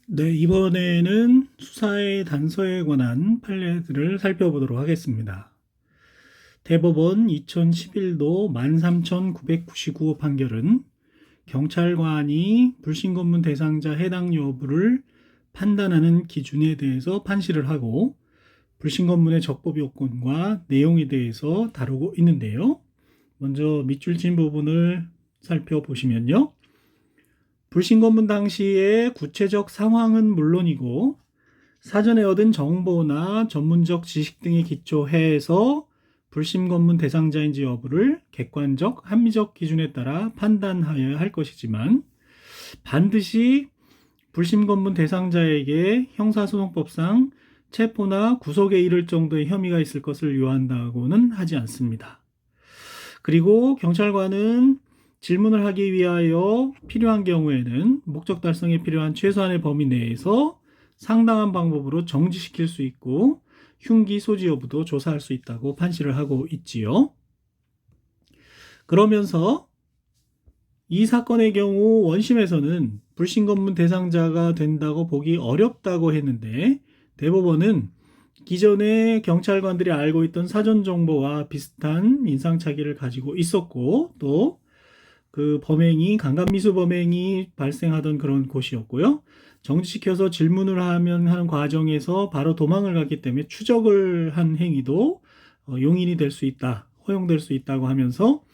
네, 이번에는 수사의 단서에 관한 판례들을 살펴보도록 하겠습니다. 대법원 2011도 13,999호 판결은 경찰관이 불신검문 대상자 해당 여부를 판단하는 기준에 대해서 판시를 하고 불신검문의 적법 요건과 내용에 대해서 다루고 있는데요. 먼저 밑줄 친 부분을 살펴보시면요. 불신검문 당시의 구체적 상황은 물론이고 사전에 얻은 정보나 전문적 지식 등에 기초해서 불신검문 대상자인지 여부를 객관적, 합리적 기준에 따라 판단하여야 할 것이지만 반드시 불신검문 대상자에게 형사소송법상 체포나 구속에 이를 정도의 혐의가 있을 것을 요한다고는 하지 않습니다. 그리고 경찰관은 질문을 하기 위하여 필요한 경우에는 목적 달성에 필요한 최소한의 범위 내에서 상당한 방법으로 정지시킬 수 있고 흉기 소지 여부도 조사할 수 있다고 판시를 하고 있지요. 그러면서 이 사건의 경우 원심에서는 불신검문 대상자가 된다고 보기 어렵다고 했는데 대법원은 기존의 경찰관들이 알고 있던 사전 정보와 비슷한 인상착의를 가지고 있었고 또 그 범행이 강간미수 범행이 발생하던 그런 곳이었고요. 정지시켜서 질문을 하는 과정에서 바로 도망을 갔기 때문에 추적을 한 행위도 용인이 될 수 있다, 허용될 수 있다고 하면서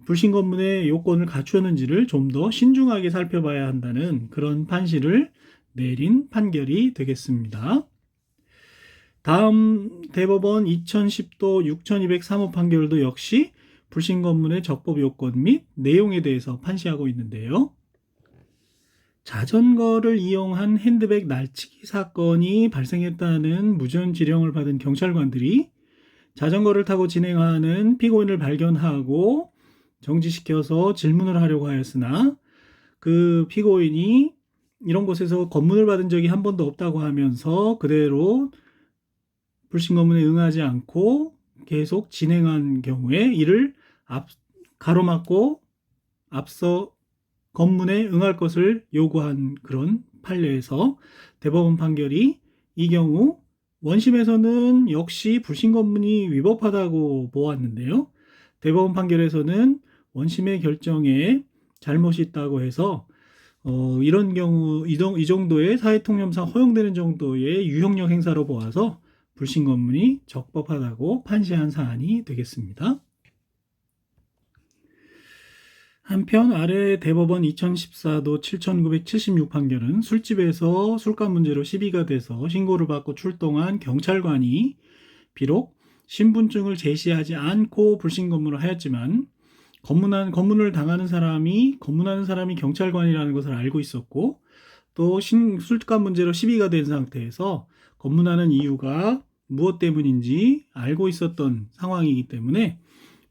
불신검문의 요건을 갖추었는지를 좀 더 신중하게 살펴봐야 한다는 그런 판시를 내린 판결이 되겠습니다. 다음 대법원 2010도 6203호 판결도 역시 불신검문의 적법 요건 및 내용에 대해서 판시하고 있는데요. 자전거를 이용한 핸드백 날치기 사건이 발생했다는 무전 지령을 받은 경찰관들이 자전거를 타고 진행하는 피고인을 발견하고 정지시켜서 질문을 하려고 하였으나 그 피고인이 이런 곳에서 검문을 받은 적이 한 번도 없다고 하면서 그대로 불신검문에 응하지 않고 계속 진행한 경우에 이를 가로막고 앞서 검문에 응할 것을 요구한 그런 판례에서 대법원 판결이 이 경우 원심에서는 역시 불신검문이 위법하다고 보았는데요. 대법원 판결에서는 원심의 결정에 잘못이 있다고 해서 이런 경우 이 정도의 사회통념상 허용되는 정도의 유형력 행사로 보아서 불신검문이 적법하다고 판시한 사안이 되겠습니다. 한편 아래 대법원 2014도 7976 판결은 술집에서 술값 문제로 시비가 돼서 신고를 받고 출동한 경찰관이 비록 신분증을 제시하지 않고 불신검문을 하였지만 검문을 당하는 사람이 경찰관이라는 것을 알고 있었고 또 술값 문제로 시비가 된 상태에서 검문하는 이유가 무엇 때문인지 알고 있었던 상황이기 때문에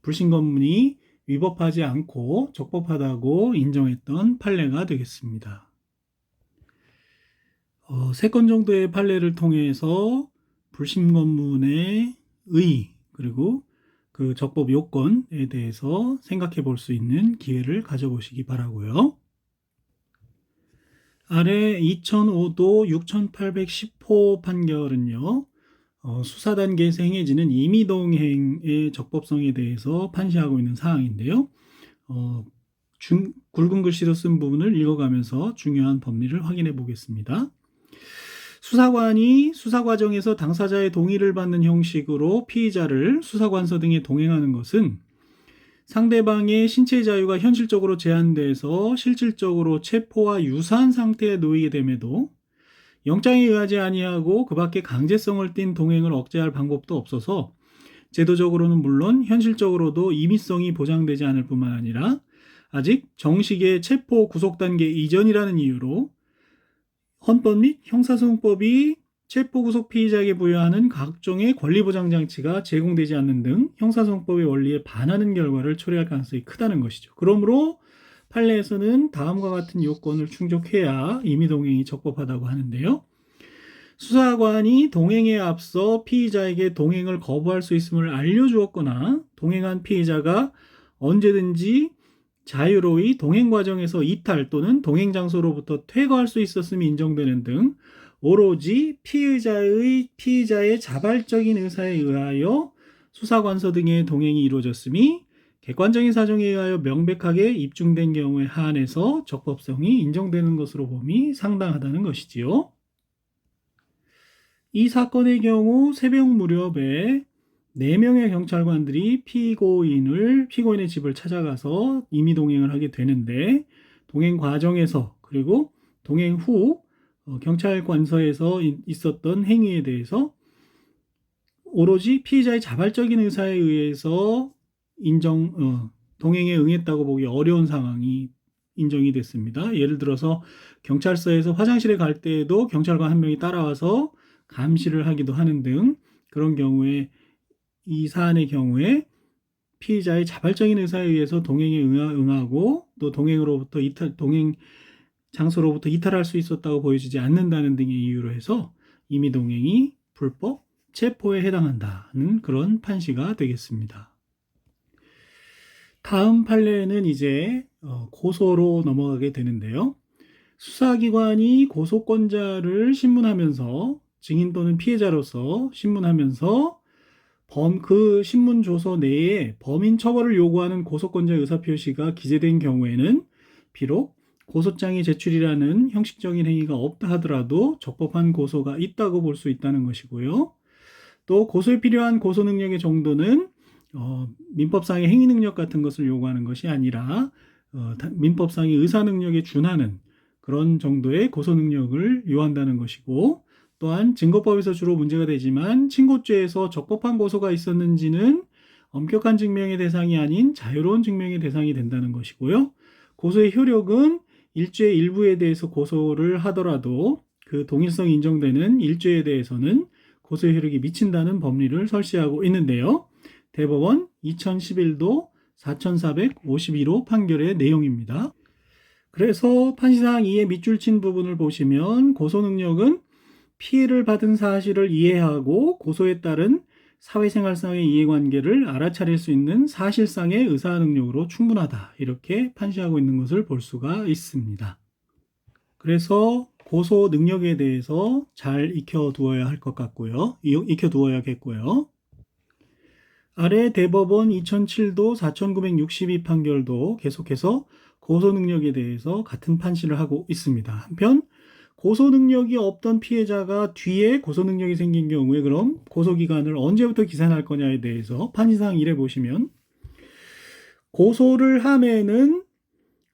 불신검문이 위법하지 않고 적법하다고 인정했던 판례가 되겠습니다. 3건 정도의 판례를 통해서 불신검문의 의 그리고 그 적법 요건에 대해서 생각해 볼 수 있는 기회를 가져보시기 바라고요. 아래 2005도 6810호 판결은요. 수사 단계에서 행해지는 임의동행의 적법성에 대해서 판시하고 있는 사항인데요. 굵은 글씨로 쓴 부분을 읽어가면서 중요한 법리를 확인해 보겠습니다. 수사관이 수사 과정에서 당사자의 동의를 받는 형식으로 피의자를 수사관서 등에 동행하는 것은 상대방의 신체 자유가 현실적으로 제한돼서 실질적으로 체포와 유사한 상태에 놓이게 됨에도 영장에 의하지 아니하고 그 밖에 강제성을 띤 동행을 억제할 방법도 없어서 제도적으로는 물론 현실적으로도 임의성이 보장되지 않을 뿐만 아니라 아직 정식의 체포 구속 단계 이전이라는 이유로 헌법 및 형사소송법이 체포 구속 피의자에게 부여하는 각종의 권리보장 장치가 제공되지 않는 등 형사소송법의 원리에 반하는 결과를 초래할 가능성이 크다는 것이죠. 그러므로 판례에서는 다음과 같은 요건을 충족해야 임의동행이 적법하다고 하는데요. 수사관이 동행에 앞서 피의자에게 동행을 거부할 수 있음을 알려주었거나 동행한 피의자가 언제든지 자유로이 동행 과정에서 이탈 또는 동행 장소로부터 퇴거할 수 있었음이 인정되는 등 오로지 피의자의 자발적인 의사에 의하여 수사관서 등의 동행이 이루어졌음이 객관적인 사정에 의하여 명백하게 입증된 경우에 한해서 적법성이 인정되는 것으로 봄이 상당하다는 것이지요. 이 사건의 경우 새벽 무렵에 4명의 경찰관들이 피고인의 집을 찾아가서 임의 동행을 하게 되는데, 동행 과정에서 그리고 동행 후 경찰관서에서 있었던 행위에 대해서 오로지 피의자의 자발적인 의사에 의해서 동행에 응했다고 보기 어려운 상황이 인정이 됐습니다. 예를 들어서 경찰서에서 화장실에 갈 때에도 경찰관 한 명이 따라와서 감시를 하기도 하는 등 그런 경우에, 이 사안의 경우에 피의자의 자발적인 의사에 의해서 동행에 응하고 또 동행 장소로부터 이탈할 수 있었다고 보여지지 않는다는 등의 이유로 해서 임의 동행이 불법 체포에 해당한다는 그런 판시가 되겠습니다. 다음 판례는 이제 고소로 넘어가게 되는데요. 수사기관이 고소권자를 신문하면서 증인 또는 피해자로서 신문하면서 그 신문 조서 내에 범인 처벌을 요구하는 고소권자의 의사표시가 기재된 경우에는 비록 고소장의 제출이라는 형식적인 행위가 없다 하더라도 적법한 고소가 있다고 볼 수 있다는 것이고요. 또 고소에 필요한 고소 능력의 정도는 민법상의 행위 능력 같은 것을 요구하는 것이 아니라 민법상의 의사 능력에 준하는 그런 정도의 고소 능력을 요한다는 것이고, 또한 증거법에서 주로 문제가 되지만 친고죄에서 적법한 고소가 있었는지는 엄격한 증명의 대상이 아닌 자유로운 증명의 대상이 된다는 것이고요. 고소의 효력은 일죄의 일부에 대해서 고소를 하더라도 그 동일성이 인정되는 일죄에 대해서는 고소의 효력이 미친다는 법리를 설시하고 있는데요. 대법원 2011도 4451호 판결의 내용입니다. 그래서 판시사항 2의 밑줄 친 부분을 보시면 고소 능력은 피해를 받은 사실을 이해하고 고소에 따른 사회생활상의 이해관계를 알아차릴 수 있는 사실상의 의사 능력으로 충분하다, 이렇게 판시하고 있는 것을 볼 수가 있습니다. 그래서 고소 능력에 대해서 잘 익혀두어야 할 것 같고요. 익혀두어야겠고요. 아래 대법원 2007도 4962 판결도 계속해서 고소 능력에 대해서 같은 판시를 하고 있습니다. 한편 고소 능력이 없던 피해자가 뒤에 고소 능력이 생긴 경우에 그럼 고소 기간을 언제부터 기산할 거냐에 대해서 판시사항 1에 보시면, 고소를 함에는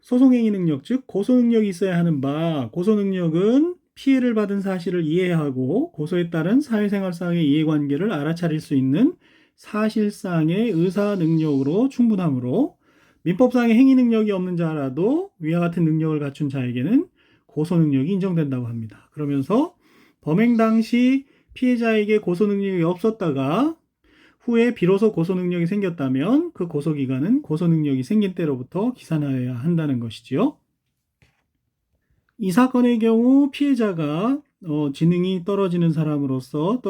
소송행위 능력, 즉 고소 능력이 있어야 하는 바, 고소 능력은 피해를 받은 사실을 이해하고 고소에 따른 사회생활상의 이해관계를 알아차릴 수 있는 사실상의 의사 능력으로 충분하므로 민법상의 행위 능력이 없는 자라도 위와 같은 능력을 갖춘 자에게는 고소 능력이 인정된다고 합니다. 그러면서 범행 당시 피해자에게 고소 능력이 없었다가 후에 비로소 고소 능력이 생겼다면 그 고소 기간은 고소 능력이 생긴 때로부터 기산하여야 한다는 것이지요. 이 사건의 경우 피해자가 지능이 떨어지는 사람으로서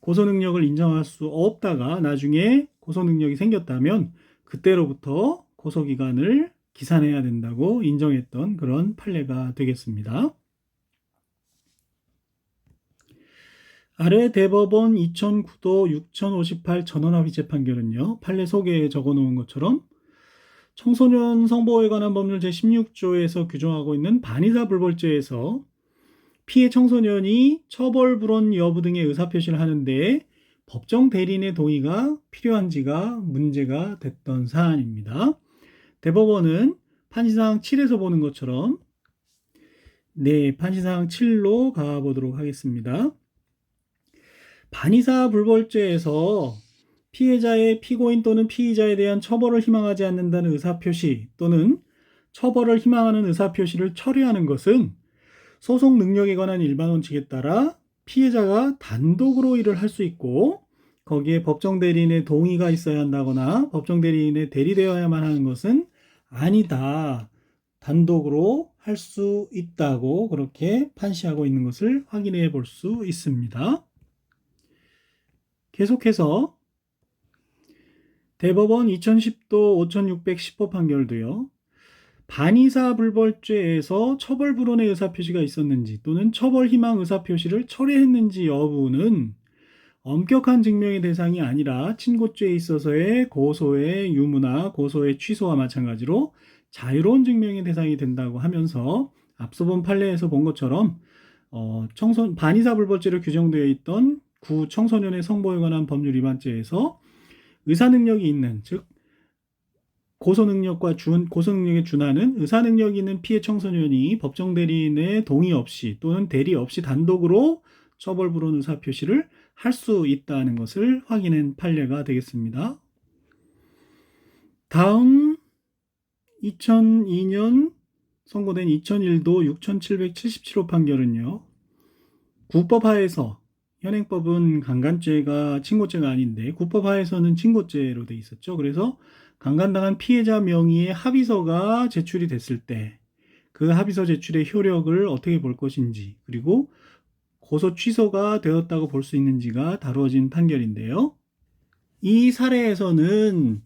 고소 능력을 인정할 수 없다가 나중에 고소 능력이 생겼다면 그때로부터 고소 기간을 기산해야 된다고 인정했던 그런 판례가 되겠습니다. 아래 대법원 2009도 6058 전원합의체 판결은요, 판례 소개에 적어놓은 것처럼 청소년 성보호에 관한 법률 제16조에서 규정하고 있는 반의사 불벌죄에서 피해 청소년이 처벌 불원 여부 등의 의사표시를 하는데 법정 대리인의 동의가 필요한지가 문제가 됐던 사안입니다. 대법원은 판시사항 7에서 보는 것처럼, 판시사항 7로 가보도록 하겠습니다. 반의사 불벌죄에서 피해자의 피고인 또는 피의자에 대한 처벌을 희망하지 않는다는 의사표시 또는 처벌을 희망하는 의사표시를 철회하는 것은 소송 능력에 관한 일반 원칙에 따라 피해자가 단독으로 일을 할 수 있고, 거기에 법정 대리인의 동의가 있어야 한다거나 법정 대리인에 대리되어야만 하는 것은 아니다, 단독으로 할 수 있다고 그렇게 판시하고 있는 것을 확인해 볼 수 있습니다. 계속해서 대법원 2010도 5610호 판결도요. 반의사 불벌죄에서 처벌 불원의 의사표시가 있었는지 또는 처벌 희망 의사표시를 철회했는지 여부는 엄격한 증명의 대상이 아니라 친고죄에 있어서의 고소의 유무나 고소의 취소와 마찬가지로 자유로운 증명의 대상이 된다고 하면서 앞서 본 판례에서 본 것처럼 반의사 불벌죄로 규정되어 있던 구 청소년의 성보에 관한 법률 위반죄에서 의사능력이 있는, 즉 고소능력에 준하는 의사능력이 있는 피해 청소년이 법정 대리인의 동의 없이 또는 대리 없이 단독으로 처벌 불원 의사표시를 할 수 있다는 것을 확인한 판례가 되겠습니다. 다음 2002년 선고된 2001도 6777호 판결은요. 구법하에서 현행법은 강간죄가 친고죄가 아닌데 구법하에서는 친고죄로 돼 있었죠. 그래서 강간당한 피해자 명의의 합의서가 제출이 됐을 때 그 합의서 제출의 효력을 어떻게 볼 것인지 그리고 고소 취소가 되었다고 볼 수 있는지가 다루어진 판결인데요. 이 사례에서는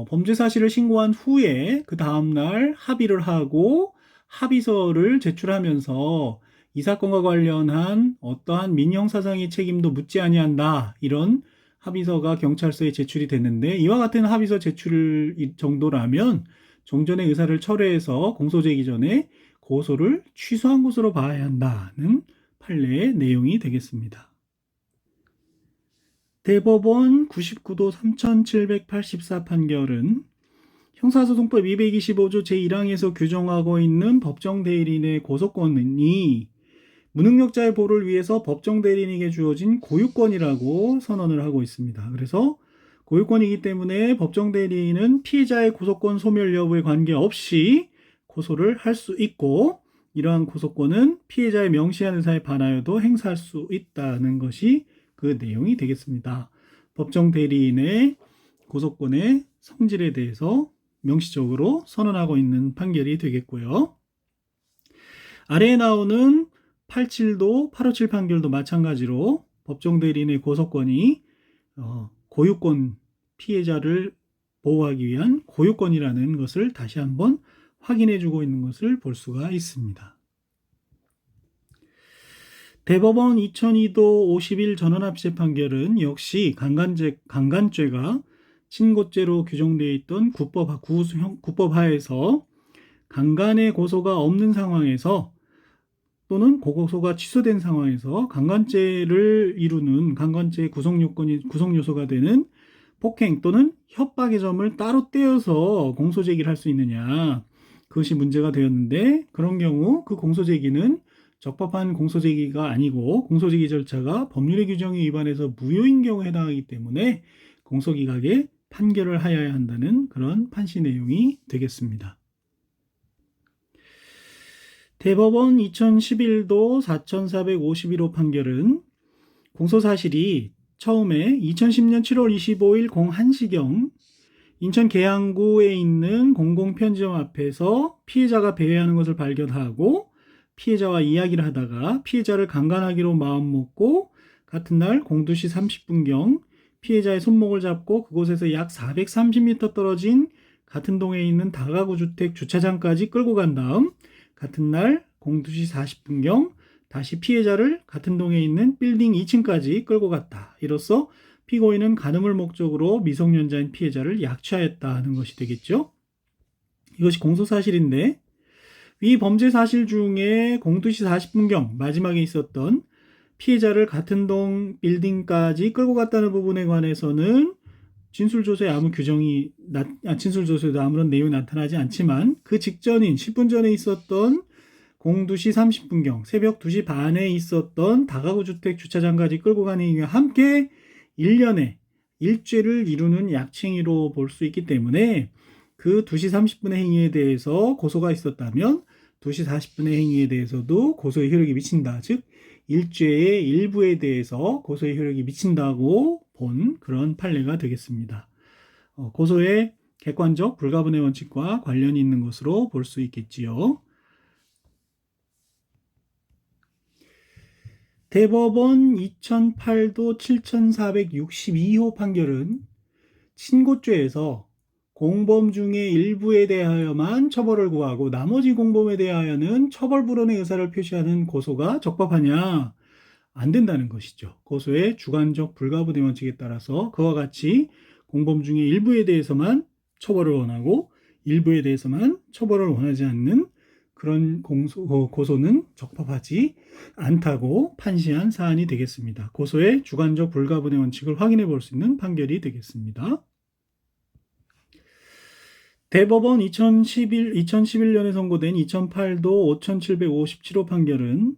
범죄 사실을 신고한 후에 그 다음날 합의를 하고 합의서를 제출하면서 이 사건과 관련한 어떠한 민형사상의 책임도 묻지 아니한다. 이런 합의서가 경찰서에 제출이 됐는데 이와 같은 합의서 제출 정도라면 종전의 의사를 철회해서 공소 제기 전에 고소를 취소한 것으로 봐야 한다는 판례의 내용이 되겠습니다. 대법원 99도 3784 판결은 형사소송법 225조 제1항에서 규정하고 있는 법정 대리인의 고소권이 무능력자의 보호를 위해서 법정 대리인에게 주어진 고유권이라고 선언을 하고 있습니다. 그래서 고유권이기 때문에 법정 대리인은 피해자의 고소권 소멸 여부에 관계없이 고소를 할 수 있고 이러한 고소권은 피해자의 명시한 의사에 반하여도 행사할 수 있다는 것이 그 내용이 되겠습니다. 법정 대리인의 고소권의 성질에 대해서 명시적으로 선언하고 있는 판결이 되겠고요. 아래에 나오는 87도 857 판결도 마찬가지로 법정 대리인의 고소권이 고유권 피해자를 보호하기 위한 고유권이라는 것을 다시 한번 확인해 주고 있는 것을 볼 수가 있습니다. 대법원 2002도 51 전원합의체 판결은 역시 강간죄가 친고죄로 규정되어 있던 구법 하에서 강간의 고소가 없는 상황에서 또는 고소가 취소된 상황에서 강간죄를 이루는 강간죄의 구성 요소가 되는 폭행 또는 협박의 점을 따로 떼어서 공소 제기를 할 수 있느냐, 그것이 문제가 되었는데 그런 경우 그 공소 제기는 적법한 공소 제기가 아니고 공소 제기 절차가 법률의 규정에 위반해서 무효인 경우에 해당하기 때문에 공소기각에 판결을 하여야 한다는 그런 판시 내용이 되겠습니다. 대법원 2011도 4451호 판결은 공소사실이 처음에 2010년 7월 25일 01시경 인천 계양구에 있는 공공편의점 앞에서 피해자가 배회하는 것을 발견하고 피해자와 이야기를 하다가 피해자를 강간하기로 마음먹고 같은 날 02시 30분경 피해자의 손목을 잡고 그곳에서 약 430m 떨어진 같은 동에 있는 다가구 주택 주차장까지 끌고 간 다음 같은 날 02시 40분경 다시 피해자를 같은 동에 있는 빌딩 2층까지 끌고 갔다. 이로써 피고인은 간음을 목적으로 미성년자인 피해자를 약취하였다는 것이 되겠죠. 이것이 공소사실인데 위 범죄 사실 중에 02시 40분경 마지막에 있었던 피해자를 같은 동 빌딩까지 끌고 갔다는 부분에 관해서는 진술조서에 진술조서에도 아무런 내용이 나타나지 않지만 그 직전인 10분 전에 있었던 02시 30분경 새벽 2시 반에 있었던 다가구 주택 주차장까지 끌고 가는 행위와 함께 일죄를 이루는 약칭의로 볼 수 있기 때문에 그 2시 30분의 행위에 대해서 고소가 있었다면 2시 40분의 행위에 대해서도 고소의 효력이 미친다. 즉 일죄의 일부에 대해서 고소의 효력이 미친다고 본 그런 판례가 되겠습니다. 고소의 객관적 불가분의 원칙과 관련이 있는 것으로 볼 수 있겠지요. 대법원 2008도 7462호 판결은 친고죄에서 공범 중에 일부에 대하여만 처벌을 구하고 나머지 공범에 대하여는 처벌 불원의 의사를 표시하는 고소가 적법하냐? 안 된다는 것이죠. 고소의 주관적 불가분의 원칙에 따라서 그와 같이 공범 중에 일부에 대해서만 처벌을 원하고 일부에 대해서만 처벌을 원하지 않는 그런 고소는 적법하지 않다고 판시한 사안이 되겠습니다. 고소의 주관적 불가분의 원칙을 확인해 볼 수 있는 판결이 되겠습니다. 대법원 2011년에 선고된 2008도 5757호 판결은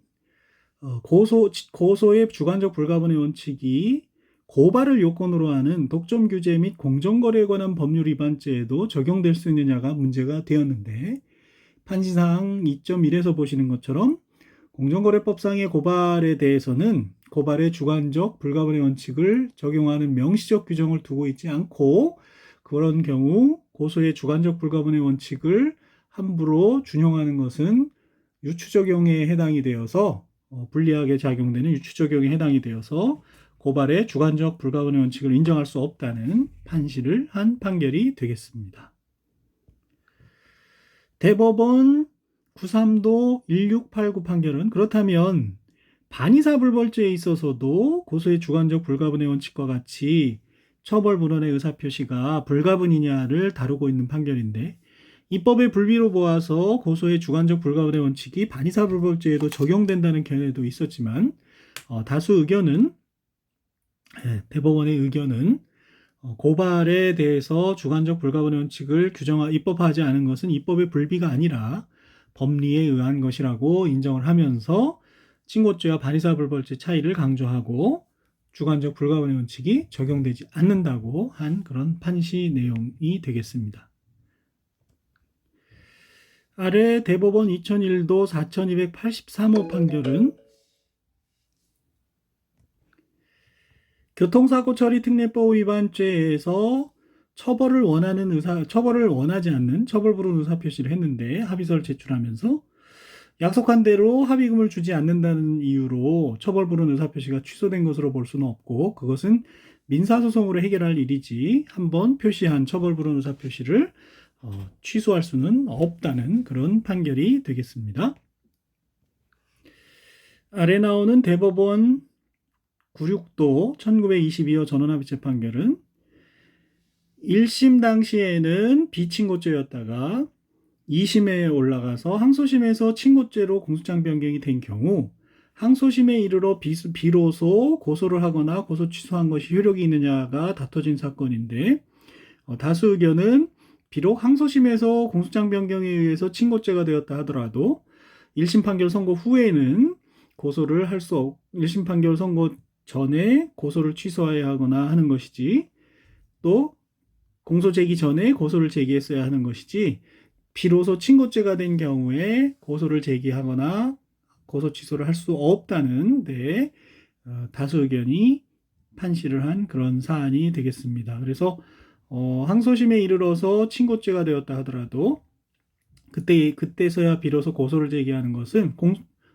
고소의 주관적 불가분의 원칙이 고발을 요건으로 하는 독점 규제 및 공정거래에 관한 법률 위반죄에도 적용될 수 있느냐가 문제가 되었는데, 판시사항 2.1에서 보시는 것처럼 공정거래법상의 고발에 대해서는 고발의 주관적 불가분의 원칙을 적용하는 명시적 규정을 두고 있지 않고, 그런 경우 고소의 주관적 불가분의 원칙을 함부로 준용하는 것은 유추적용에 해당이 되어서 불리하게 작용되는 유추적용에 해당이 되어서 고발의 주관적 불가분의 원칙을 인정할 수 없다는 판시를 한 판결이 되겠습니다. 대법원 93도 1689 판결은 그렇다면 반의사불벌죄에 있어서도 고소의 주관적 불가분의 원칙과 같이 처벌 불원의 의사표시가 불가분이냐를 다루고 있는 판결인데, 입법의 불비로 보아서 고소의 주관적 불가분의 원칙이 반의사불벌죄에도 적용된다는 견해도 있었지만, 대법원의 의견은 고발에 대해서 주관적 불가분의 원칙을 입법하지 않은 것은 입법의 불비가 아니라 법리에 의한 것이라고 인정을 하면서 친고죄와 반의사불벌죄 차이를 강조하고 주관적 불가분의 원칙이 적용되지 않는다고 한 그런 판시 내용이 되겠습니다. 아래 대법원 2001도 4283호 판결은 교통사고 처리 특례법 위반죄에서 처벌을 원하지 않는 처벌 불원 의사 표시를 했는데 합의서를 제출하면서 약속한 대로 합의금을 주지 않는다는 이유로 처벌 불원 의사 표시가 취소된 것으로 볼 수는 없고, 그것은 민사소송으로 해결할 일이지 한번 표시한 처벌 불원 의사 표시를 취소할 수는 없다는 그런 판결이 되겠습니다. 아래 나오는 대법원 96도 1922호 전원합의 재판결은 1심 당시에는 비친고죄였다가 2심에 올라가서 항소심에서 친고죄로 공소장 변경이 된 경우 항소심에 이르러 비로소 고소를 하거나 고소 취소한 것이 효력이 있느냐가 다퉈진 사건인데, 다수 의견은 비록 항소심에서 공소장 변경에 의해서 친고죄가 되었다 하더라도 1심 판결 선고 후에는 1심 판결 선고 전에 고소를 취소해야 하거나 하는 것이지, 또 공소 제기 전에 고소를 제기했어야 하는 것이지, 비로소 친고죄가 된 경우에 고소를 제기하거나 고소 취소를 할 수 없다는 다수 의견이 판시를 한 그런 사안이 되겠습니다. 그래서 항소심에 이르러서 친고죄가 되었다 하더라도 그때서야 비로소 고소를 제기하는 것은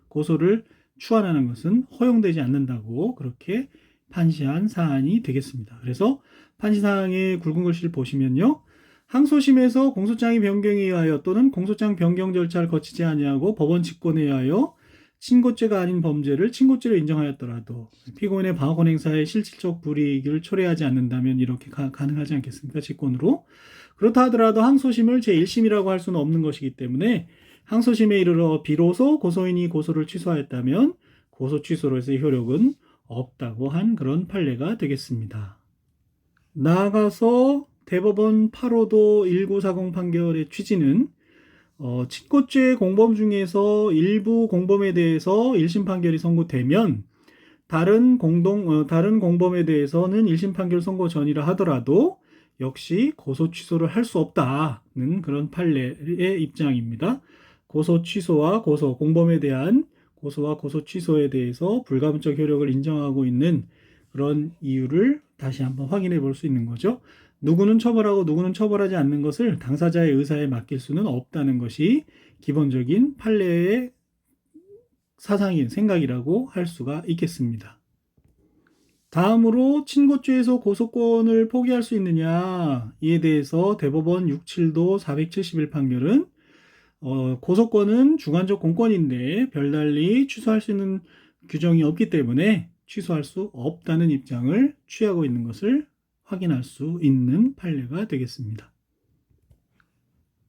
고소를 추안하는 것은 허용되지 않는다고 그렇게 판시한 사안이 되겠습니다. 그래서 판시사항의 굵은 글씨를 보시면요, 항소심에서 공소장이 변경에 의하여 또는 공소장 변경 절차를 거치지 아니하고 법원 직권에 의하여 친고죄가 아닌 범죄를 친고죄로 인정하였더라도 피고인의 방어권 행사에 실질적 불이익을 초래하지 않는다면 이렇게 가능하지 않겠습니까? 직권으로. 그렇다 하더라도 항소심을 제1심이라고 할 수는 없는 것이기 때문에 항소심에 이르러 비로소 고소인이 고소를 취소하였다면 고소 취소로서의 효력은 없다고 한 그런 판례가 되겠습니다. 나아가서 대법원 8호도 1940 판결의 취지는 친고죄 공범 중에서 일부 공범에 대해서 1심 판결이 선고되면 다른 공범에 대해서는 1심 판결 선고 전이라 하더라도 역시 고소 취소를 할 수 없다는 그런 판례의 입장입니다. 고소 취소와 공범에 대한 고소와 고소 취소에 대해서 불가분적 효력을 인정하고 있는 그런 이유를 다시 한번 확인해 볼 수 있는 거죠. 누구는 처벌하고 누구는 처벌하지 않는 것을 당사자의 의사에 맡길 수는 없다는 것이 기본적인 판례의 사상인 생각이라고 할 수가 있겠습니다. 다음으로 친고죄에서 고소권을 포기할 수 있느냐 이에 대해서 대법원 67도 471 판결은 고소권은 주관적 공권인데 별달리 취소할 수 있는 규정이 없기 때문에 취소할 수 없다는 입장을 취하고 있는 것을 확인할 수 있는 판례가 되겠습니다.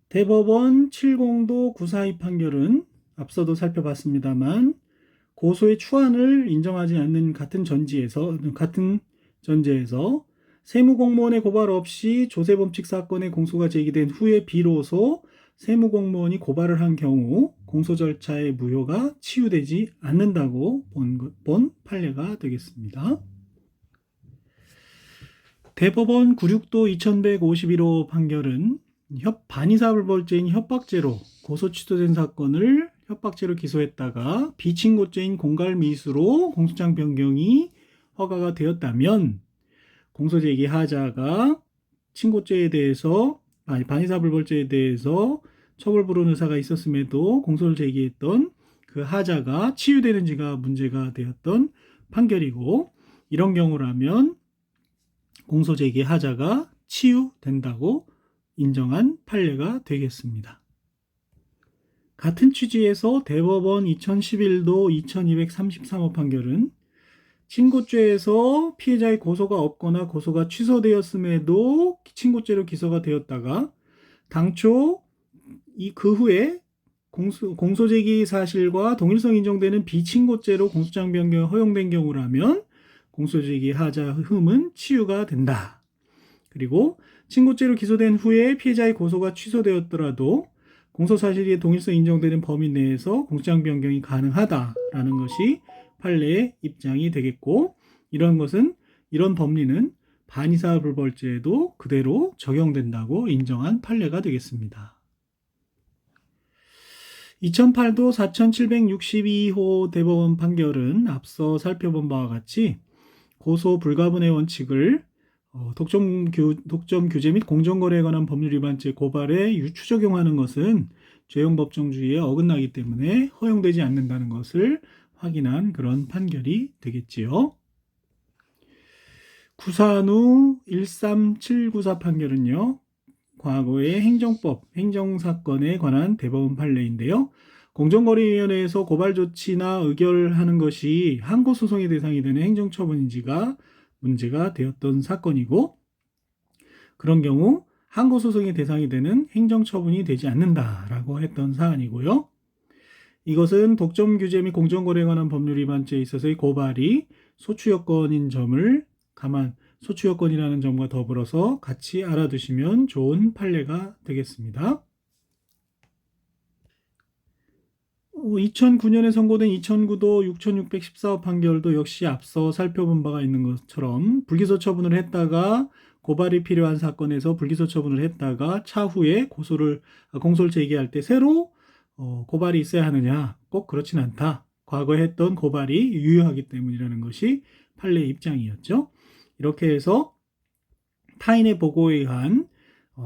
대법원 70도 942 판결은 앞서도 살펴봤습니다만 고소의 추안을 인정하지 않는 같은 전제에서 세무공무원의 고발 없이 조세범칙 사건의 공소가 제기된 후에 비로소 세무공무원이 고발을 한 경우 공소 절차의 무효가 치유되지 않는다고 본 판례가 되겠습니다. 대법원 96도 2151호 판결은 반의사불벌죄인 협박죄로 고소 취소된 사건을 협박죄로 기소했다가 비친고죄인 공갈미수로 공소장 변경이 허가가 되었다면 공소제기 하자가 친고죄에 대해서 반의사불벌죄에 대해서 처벌 불허 의사가 있었음에도 공소를 제기했던 그 하자가 치유되는지가 문제가 되었던 판결이고, 이런 경우라면 공소제기 하자가 치유된다고 인정한 판례가 되겠습니다. 같은 취지에서 대법원 2011도 2233호 판결은 친고죄에서 피해자의 고소가 없거나 고소가 취소되었음에도 친고죄로 기소가 되었다가 당초 그 후에 공소제기 사실과 동일성 인정되는 비친고죄로 공소장 변경이 허용된 경우라면 공소제기 하자 흠은 치유가 된다. 그리고 친고죄로 기소된 후에 피해자의 고소가 취소되었더라도 공소사실이 동일성 인정되는 범위 내에서 공소장 변경이 가능하다라는 것이 판례의 입장이 되겠고, 이런 법리는 반의사불벌죄에도 그대로 적용된다고 인정한 판례가 되겠습니다. 2008도 4762호 대법원 판결은 앞서 살펴본 바와 같이 고소 불가분의 원칙을 독점 규제 및 공정거래에 관한 법률 위반죄 고발에 유추 적용하는 것은 죄용 법정주의에 어긋나기 때문에 허용되지 않는다는 것을 확인한 그런 판결이 되겠지요. 구산후 13794 판결은요, 과거의 행정법, 행정사건에 관한 대법원 판례인데요. 공정거래위원회에서 고발 조치나 의결하는 것이 항고소송의 대상이 되는 행정처분인지가 문제가 되었던 사건이고, 그런 경우 항고소송의 대상이 되는 행정처분이 되지 않는다라고 했던 사안이고요. 이것은 독점 규제 및 공정거래에 관한 법률 위반죄에 있어서의 고발이 소추요건인 점을 소추요건이라는 점과 더불어서 같이 알아두시면 좋은 판례가 되겠습니다. 2009년에 선고된 2009도 6614호 판결도 역시 앞서 살펴본 바가 있는 것처럼 불기소 처분을 했다가 고발이 필요한 사건에서 불기소 처분을 했다가 차후에 공소를 제기할 때 새로 고발이 있어야 하느냐, 꼭 그렇진 않다. 과거에 했던 고발이 유효하기 때문이라는 것이 판례의 입장이었죠. 이렇게 해서 타인의 보고에 의한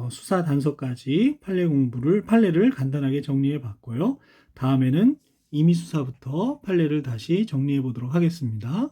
수사 단서까지 판례를 간단하게 정리해 봤고요. 다음에는 임의수사부터 판례를 다시 정리해 보도록 하겠습니다.